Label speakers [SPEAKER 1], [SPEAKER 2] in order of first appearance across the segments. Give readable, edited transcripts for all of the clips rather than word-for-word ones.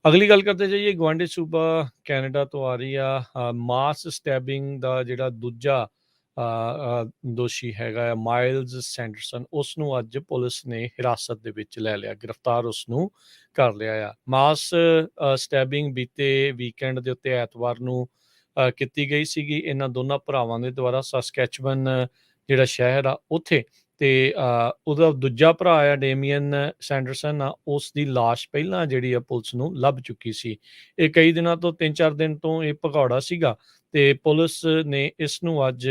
[SPEAKER 1] ਅਗਲੀ ਗੱਲ ਕਰਦੇ ਜਾਈਏ, ਗੁਆਂਢੀ ਸੂਬਾ ਕੈਨੇਡਾ ਤੋਂ ਆ ਰਹੀ ਆ ਮਾਸ ਸਟੈਬਿੰਗ ਦਾ ਜਿਹੜਾ ਦੂਜਾ ਦੋਸ਼ੀ ਹੈਗਾ ਆ ਮਾਈਲਜ਼ ਸੈਂਡਰਸਨ, ਉਸ ਨੂੰ ਅੱਜ ਪੁਲਿਸ ਨੇ ਹਿਰਾਸਤ ਦੇ ਵਿੱਚ ਲੈ ਲਿਆ, ਗ੍ਰਿਫਤਾਰ ਉਸ ਨੂੰ ਕਰ ਲਿਆ ਆ। ਮਾਸ ਸਟੈਬਿੰਗ ਬੀਤੇ ਵੀਕਐਂਡ ਦੇ ਉੱਤੇ ਐਤਵਾਰ ਨੂੰ ਕੀਤੀ ਗਈ ਸੀਗੀ ਇਹਨਾਂ ਦੋਨਾਂ ਭਰਾਵਾਂ ਦੇ ਦੁਆਰਾ ਸਸਕੈਚਵਨ ਜਿਹੜਾ ਸ਼ਹਿਰ ਆ ਉੱਥੇ। ਤੇ ਉਹਦਾ ਦੂਜਾ ਭਰਾ ਆ ਡੇਮੀਅਨ ਸੈਂਡਰਸਨ ਆ, ਉਸ ਦੀ ਲਾਸ਼ ਪਹਿਲਾਂ ਜਿਹੜੀ ਆ ਪੁਲਿਸ ਨੂੰ ਲੱਭ ਚੁੱਕੀ ਸੀ। ਇਹ ਕਈ ਦਿਨਾਂ ਤੋਂ 3-4 ਦਿਨ ਤੋਂ ਇਹ ਭਗੌੜਾ ਸੀਗਾ ਤੇ ਪੁਲਿਸ ਨੇ ਇਸ ਨੂੰ ਅੱਜ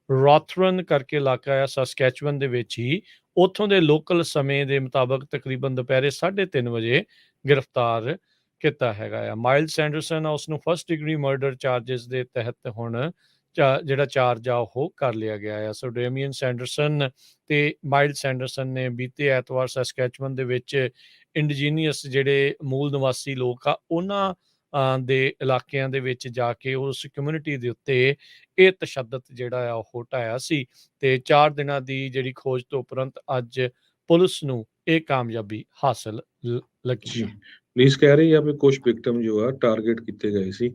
[SPEAKER 1] ਰੌਥਰਨ ਕਰਕੇ ਇਲਾਕਾ ਆ ਸਸਕੈਚਵਨ ਦੇ ਵਿੱਚ ਹੀ ਉੱਥੋਂ ਦੇ ਲੋਕਲ ਸਮੇਂ ਦੇ ਮੁਤਾਬਕ ਤਕਰੀਬਨ ਦੁਪਹਿਰੇ 3:30 ਵਜੇ ਗ੍ਰਿਫਤਾਰ ਕੀਤਾ ਹੈਗਾ ਆ। ਮਾਈਲਜ਼ ਸੈਂਡਰਸਨ ਆ ਉਸਨੂੰ ਫਸਟ ਡਿਗਰੀ ਮਰਡਰ ਚਾਰਜਸ ਦੇ ਤਹਿਤ ਹੁਣ ਜਿਹੜਾ ਚਾਰਜ ਆ ਉਹ ਕਰ ਲਿਆ ਗਿਆ ਆ। ਸੋ ਡੇਮੀਅਨ ਸੈਂਡਰਸਨ ਤੇ ਮਾਈਲਜ਼ ਸੈਂਡਰਸਨ ਨੇ ਬੀਤੇ ਐਤਵਾਰ ਸਸਕੈਚਵਨ ਦੇ ਵਿੱਚ ਇੰਡੀਜੀਨੀਅਸ ਜਿਹੜੇ ਮੂਲ ਨਿਵਾਸੀ ਲੋਕ ਆ ਉਹਨਾਂ ਦੇ ਇਲਾਕਿਆਂ ਦੇ ਵਿੱਚ ਜਾ ਕੇ ਉਸ ਕਮਿਊਨਿਟੀ ਦੇ ਉੱਤੇ ਇਹ ਤਸ਼ੱਦਦ ਜਿਹੜਾ ਆ ਉਹ ਢਾਇਆ ਸੀ ਤੇ 4 ਦਿਨਾਂ ਦੀ ਜਿਹੜੀ ਖੋਜ ਤੋਂ ਉਪਰੰਤ ਅੱਜ ਪੁਲਿਸ ਨੂੰ ਇਹ ਕਾਮਯਾਬੀ ਹਾਸਲ ਲੱਗੀ
[SPEAKER 2] ਜੀ
[SPEAKER 1] ਆ।
[SPEAKER 2] ਪੁਲਿਸ ਕਹਿ ਰਹੀ ਆ ਵੀ ਕੁਝ ਵਿਕਟਮ ਜੋ ਆ ਟਾਰਗੇਟ ਕੀਤੇ ਗਏ ਸੀ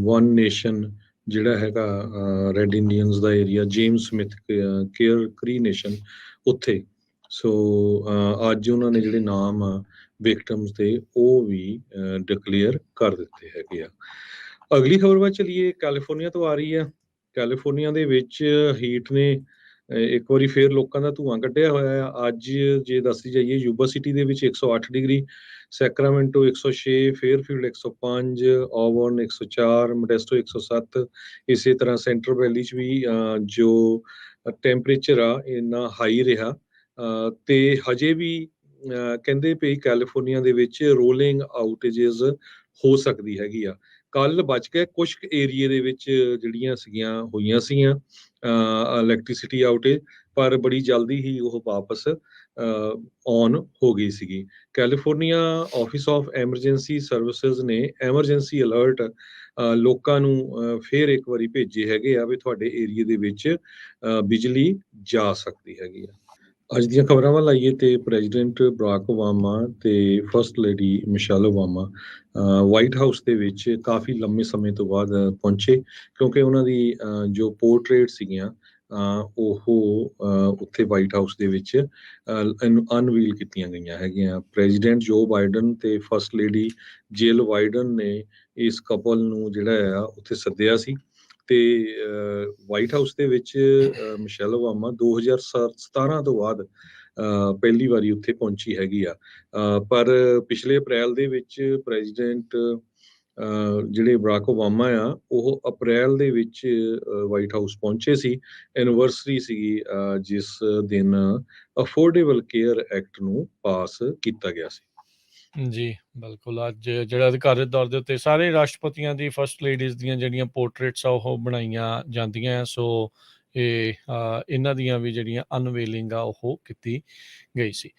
[SPEAKER 2] ਵਨ ਨੇਸ਼ਨ ਜਿਹੜਾ ਹੈਗਾ ਰੈੱਡ ਇੰਡੀਅਨਸ ਦਾ ਏਰੀਆ, ਜੇਮਸ ਸਮਿਥ ਕੇਅਰ ਕਰੀ ਨੇਸ਼ਨ ਉੱਥੇ। ਸੋ ਅੱਜ ਉਹਨਾਂ ਨੇ ਜਿਹੜੇ ਨਾਮ ਆ ਵਿਕਟਮਸ ਦੇ ਉਹ ਵੀ ਡਿਕਲੇਅਰ ਕਰ ਦਿੱਤੇ ਹੈਗੇ ਆ। ਅਗਲੀ ਖਬਰ ਵੱਲ ਚਲੀਏ, ਕੈਲੀਫੋਰਨੀਆ ਤੋਂ ਆ ਰਹੀ ਆ। ਕੈਲੀਫੋਰਨੀਆ ਦੇ ਵਿੱਚ ਹੀਟ ਨੇ ਇੱਕ ਵਾਰੀ ਫੇਰ ਲੋਕਾਂ ਦਾ ਧੂੰਆਂ ਕੱਢਿਆ ਹੋਇਆ ਆ। ਅੱਜ ਜੇ ਦੱਸੀ ਜਾਈਏ, ਯੂਬਾ ਸਿਟੀ ਦੇ ਵਿੱਚ 108 ਡਿਗਰੀ, ਸੈਕਰਾਮੈਂਟੋ 106, ਫੇਅਰਫੀਲਡ 105, ਆਵਰਨ 104, ਮੋਡੈਸਟੋ 107। ਇਸੇ ਤਰ੍ਹਾਂ ਸੈਂਟਰ ਵੈਲੀ 'ਚ ਵੀ ਜੋ ਟੈਂਪਰੇਚਰ ਆ ਇੰਨਾ ਹਾਈ ਰਿਹਾ ਤੇ ਹਜੇ ਵੀ ਕਹਿੰਦੇ ਪਈ ਕੈਲੀਫੋਰਨੀਆ ਦੇ ਵਿੱਚ ਰੋਲਿੰਗ ਆਊਟੇਜਸ ਹੋ ਸਕਦੀ ਹੈਗੀ ਆ। ਕੱਲ ਬਚ ਗਏ ਕੁਝ ਏਰੀਏ ਦੇ ਵਿੱਚ ਜਿਹੜੀਆਂ ਹੋਈਆਂ ਸੀਗੀਆਂ ਇਲੈਕਟ੍ਰੀਸਿਟੀ ਆਊਟੇਜ, ਪਰ ਬੜੀ ਜਲਦੀ ਹੀ ਉਹ ਵਾਪਸ ਔਨ ਹੋ ਗਈ ਸੀਗੀ। California office of emergency services ਨੇ ਐਮਰਜੈਂਸੀ ਅਲਰਟ ਲੋਕਾਂ ਨੂੰ ਫੇਰ ਇੱਕ ਵਾਰੀ ਭੇਜੇ ਹੈਗੇ ਆ ਵੀ ਤੁਹਾਡੇ ਏਰੀਏ ਦੇ ਵਿੱਚ ਬਿਜਲੀ ਜਾ ਸਕਦੀ ਹੈਗੀ ਆ। ਅੱਜ ਦੀਆਂ ਖਬਰਾਂ ਵੱਲ ਆਈਏ ਤੇ ਪ੍ਰੈਜ਼ੀਡੈਂਟ ਬਰਾਕ ਓਬਾਮਾ ਤੇ first lady Michelle Obama white house ਦੇ ਵਿੱਚ ਕਾਫੀ ਲੰਮੇ ਸਮੇਂ ਤੋਂ ਬਾਅਦ ਪਹੁੰਚੇ, ਕਿਉਂਕਿ ਉਹਨਾਂ ਦੀ ਜੋ ਪੋਰਟਰੇਟ ਸੀਗੀਆਂ ਉਹ ਉੱਥੇ ਵਾਈਟ ਹਾਊਸ ਦੇ ਵਿੱਚ ਅਨਵੀਲ ਕੀਤੀਆਂ ਗਈਆਂ ਹੈਗੀਆਂ। ਪ੍ਰੈਜ਼ੀਡੈਂਟ ਜੋ ਬਾਈਡਨ ਤੇ ਫਸਟ ਲੇਡੀ ਜਿਲ ਬਾਈਡਨ ਨੇ ਇਸ ਕਪਲ ਨੂੰ ਜਿਹੜਾ ਆ ਉੱਥੇ ਸੱਦਿਆ ਸੀ ਤੇ ਵਾਈਟ ਹਾਊਸ ਦੇ ਵਿੱਚ ਮਿਸ਼ੇਲ ਓਬਾਮਾ 2017 ਤੋਂ ਬਾਅਦ ਪਹਿਲੀ ਵਾਰੀ ਉੱਥੇ ਪਹੁੰਚੀ ਹੈਗੀ ਆ। ਪਰ ਪਿਛਲੇ ਅਪ੍ਰੈਲ ਦੇ ਵਿੱਚ ਪ੍ਰੈਜ਼ੀਡੈਂਟ ਜਿਹੜੇ ਬਰਾਕ ਓਬਾਮਾ ਆ ਉਹ ਅਪ੍ਰੈਲ ਦੇ ਵਿੱਚ ਵਾਈਟ ਹਾਊਸ ਪਹੁੰਚੇ ਸੀ। ਐਨੀਵਰਸਰੀ ਸੀਗੀ ਜਿਸ ਦਿਨ ਅਫੋਰਡੇਬਲ ਕੇਅਰ ਐਕਟ ਨੂੰ ਪਾਸ ਕੀਤਾ ਗਿਆ ਸੀ।
[SPEAKER 1] ਜੀ ਬਿਲਕੁਲ, ਅੱਜ ਜਿਹੜਾ ਅਧਿਕਾਰਤ ਤੌਰ ਦੇ ਉੱਤੇ ਸਾਰੇ ਰਾਸ਼ਟਰਪਤੀਆਂ ਦੀ ਫਸਟ ਲੇਡੀਜ਼ ਦੀਆਂ ਜਿਹੜੀਆਂ ਪੋਰਟਰੇਟਸ ਆ ਉਹ ਬਣਾਈਆਂ ਜਾਂਦੀਆਂ। ਸੋ ਇਹ ਇਹਨਾਂ ਦੀਆਂ ਵੀ ਜਿਹੜੀਆਂ ਅਨਵੇਲਿੰਗ ਆ ਉਹ ਕੀਤੀ ਗਈ ਸੀ।